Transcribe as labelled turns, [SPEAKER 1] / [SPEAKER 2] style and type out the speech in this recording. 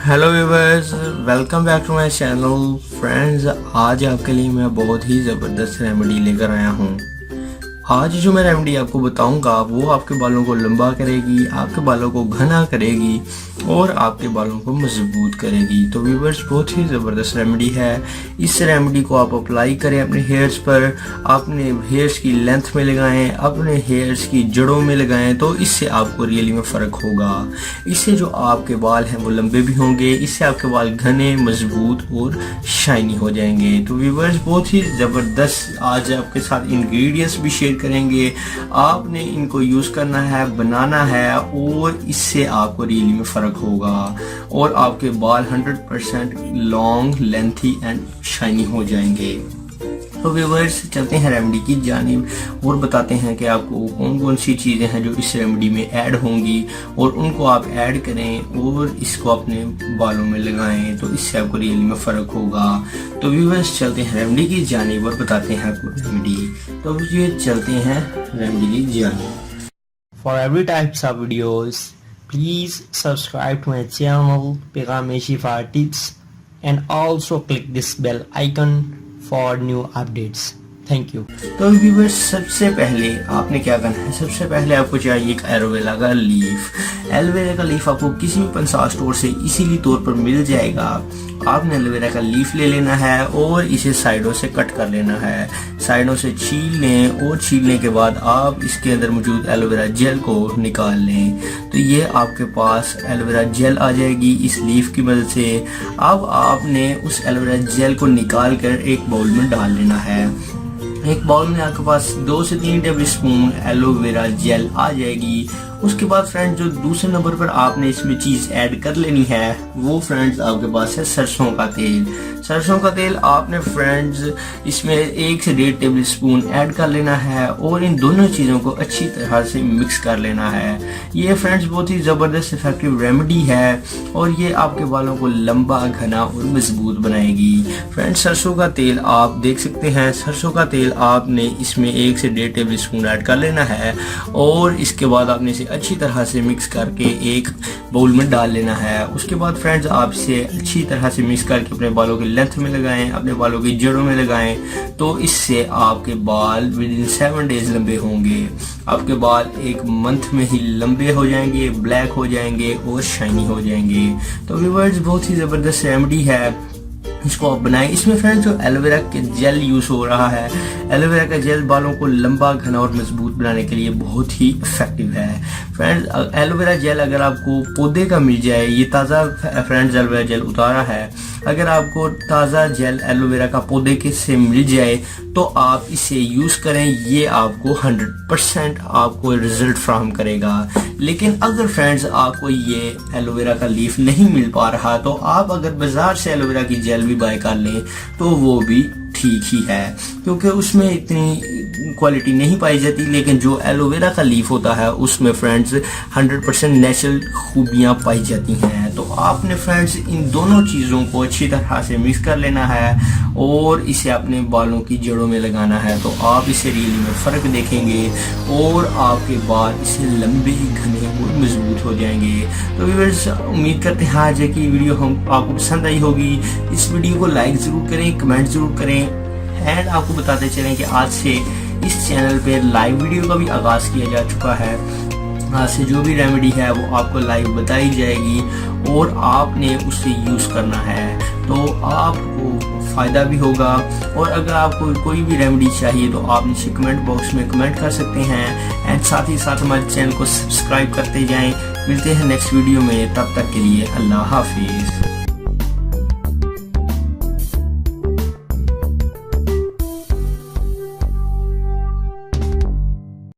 [SPEAKER 1] Hello viewers, welcome back to my channel. Friends, आज आपके लिए मैं बहुत ही ज़बरदस्त रेमेडी लेकर आया हूँ। आज जो मैं रेमेडी आपको बताऊंगा वो आपके बालों को लंबा करेगी, आपके बालों को घना करेगी और आपके बालों को मजबूत करेगी। तो व्यूवर्स, बहुत ही ज़बरदस्त रेमेडी है। इस रेमेडी को आप अप्लाई करें अपने हेयर्स पर, अपने हेयर्स की लेंथ में लगाएं, अपने हेयर्स की जड़ों में लगाएं, तो इससे आपको रियली में फ़र्क होगा। इससे जो आपके बाल हैं वो लंबे भी होंगे, इससे आपके बाल घने, मजबूत और शाइनी हो जाएंगे। तो व्यूवर्स, बहुत ही ज़बरदस्त आज आपके साथ इंग्रेडिएंट्स भी शेयर करेंगे। आपने इनको यूज़ करना है, बनाना है और इससे आपको रियली में फ़र्क होगा और आपके बाल 100% लॉन्ग, लेंथी एंड शाइनी हो जाएंगे। तो व्यूवर्स, चलते हैं रेमेडी की जानिब और बताते हैं कि आपको कौन कौन सी चीज़ें हैं जो इस रेमेडी में ऐड होंगी और उनको आप ऐड करें और इसको अपने बालों में लगाएं, तो इससे आपको रियली में फ़र्क होगा। तो व्यूवर्स, चलते हैं रेमेडी की जानिब और बताते हैं आपको रेमेडी। तो ये चलते हैं रेमेडी की जानिब। For every types of videos please subscribe to my channel Pegam-e-Shifa Tips and also click this bell icon for new updates. Thank you. तो व्यूवर्स, सबसे पहले आपने क्या करना है, सबसे पहले आपको चाहिए एक एलोवेरा का लीफ। एलोवेरा का लीफ आपको किसी भी पंसार स्टोर से इजीली तौर पर मिल जाएगा। आपने एलोवेरा का लीफ ले लेना है और इसे साइडों से कट कर लेना है। साइडों से छील लें और छीलने के बाद आप इसके अंदर मौजूद एलोवेरा जेल को निकाल लें। तो ये आपके पास एलोवेरा जेल आ जाएगी इस लीफ की मदद से। अब आपने उस एलोवेरा जेल को निकाल कर एक बाउल में डाल लेना है। एक बाउल में आपके पास 2 से 3 टेबल स्पून एलोवेरा जेल आ जाएगी। उसके बाद फ्रेंड्स, जो दूसरे नंबर पर आपने इसमें चीज़ ऐड कर लेनी है वो फ्रेंड्स आपके पास है सरसों का तेल। सरसों का तेल आपने फ्रेंड्स इसमें 1 से 1.5 टेबल स्पून ऐड कर लेना है और इन दोनों चीज़ों को अच्छी तरह से मिक्स कर लेना है। ये फ्रेंड्स बहुत ही ज़बरदस्त इफेक्टिव रेमेडी है और ये आपके बालों को लंबा, घना और मजबूत बनाएगी। फ्रेंड्स, सरसों का तेल आप देख सकते हैं। सरसों का तेल आपने इसमें 1 से 1.5 टेबल स्पून ऐड कर लेना है और इसके बाद आपने इसे अच्छी तरह से मिक्स करके एक बाउल में डाल लेना है। उसके बाद फ्रेंड्स, आप इसे अच्छी तरह से मिक्स करके अपने बालों की लेंथ में लगाएं, अपने बालों की जड़ों में लगाएं, तो इससे आपके बाल विदिन 7 डेज लंबे होंगे। आपके बाल 1 मंथ में ही लंबे हो जाएंगे, ब्लैक हो जाएंगे और शाइनी हो जाएंगे। तो व्यूअर्स, बहुत ही ज़बरदस्त रेमेडी है, इसको आप बनाएं। इसमें फ्रेंड्स जो एलोवेरा के जेल यूज़ हो रहा है, एलोवेरा का जेल बालों को लंबा, घना और मजबूत बनाने के लिए बहुत ही इफेक्टिव है। फ्रेंड्स, एलोवेरा जेल अगर आपको पौधे का मिल जाए, ये ताज़ा फ्रेंड्स एलोवेरा जेल उतारा है, अगर आपको ताज़ा जेल एलोवेरा का पौधे के से मिल जाए तो आप इसे यूज़ करें। ये आपको 100% आपको रिजल्ट फ्राहम करेगा। लेकिन अगर फ्रेंड्स आपको ये एलोवेरा का लीफ नहीं मिल पा रहा तो आप अगर बाजार से एलोवेरा की जेल भी बाय कर लें तो वो भी ठीक ही है, क्योंकि उसमें इतनी क्वालिटी नहीं पाई जाती। लेकिन जो एलोवेरा का लीफ होता है उसमें फ्रेंड्स 100% नेचुरल खूबियाँ पाई जाती हैं। तो आपने फ्रेंड्स इन दोनों चीज़ों को अच्छी तरह से मिक्स कर लेना है और इसे अपने बालों की जड़ों में लगाना है। तो आप इसे रियली में फ़र्क देखेंगे और आपके बाल इससे लंबे, घने और मजबूत हो जाएंगे। तो व्यूअर्स, उम्मीद करते हैं आज की वीडियो आपको पसंद आई होगी। इस वीडियो को लाइक ज़रूर करें, कमेंट ज़रूर करें एंड आपको बताते चलें कि आज से इस चैनल पे लाइव वीडियो का भी आगाज़ किया जा चुका है। आज से जो भी रेमेडी है वो आपको लाइव बताई जाएगी और आपने उसे यूज़ करना है, तो आपको फ़ायदा भी होगा। और अगर आपको कोई भी रेमेडी चाहिए तो आप नीचे कमेंट बॉक्स में कमेंट कर सकते हैं एंड साथ ही साथ हमारे चैनल को सब्सक्राइब करते जाएं। मिलते हैं नेक्स्ट वीडियो में, तब तक के लिए अल्लाह हाफिज़।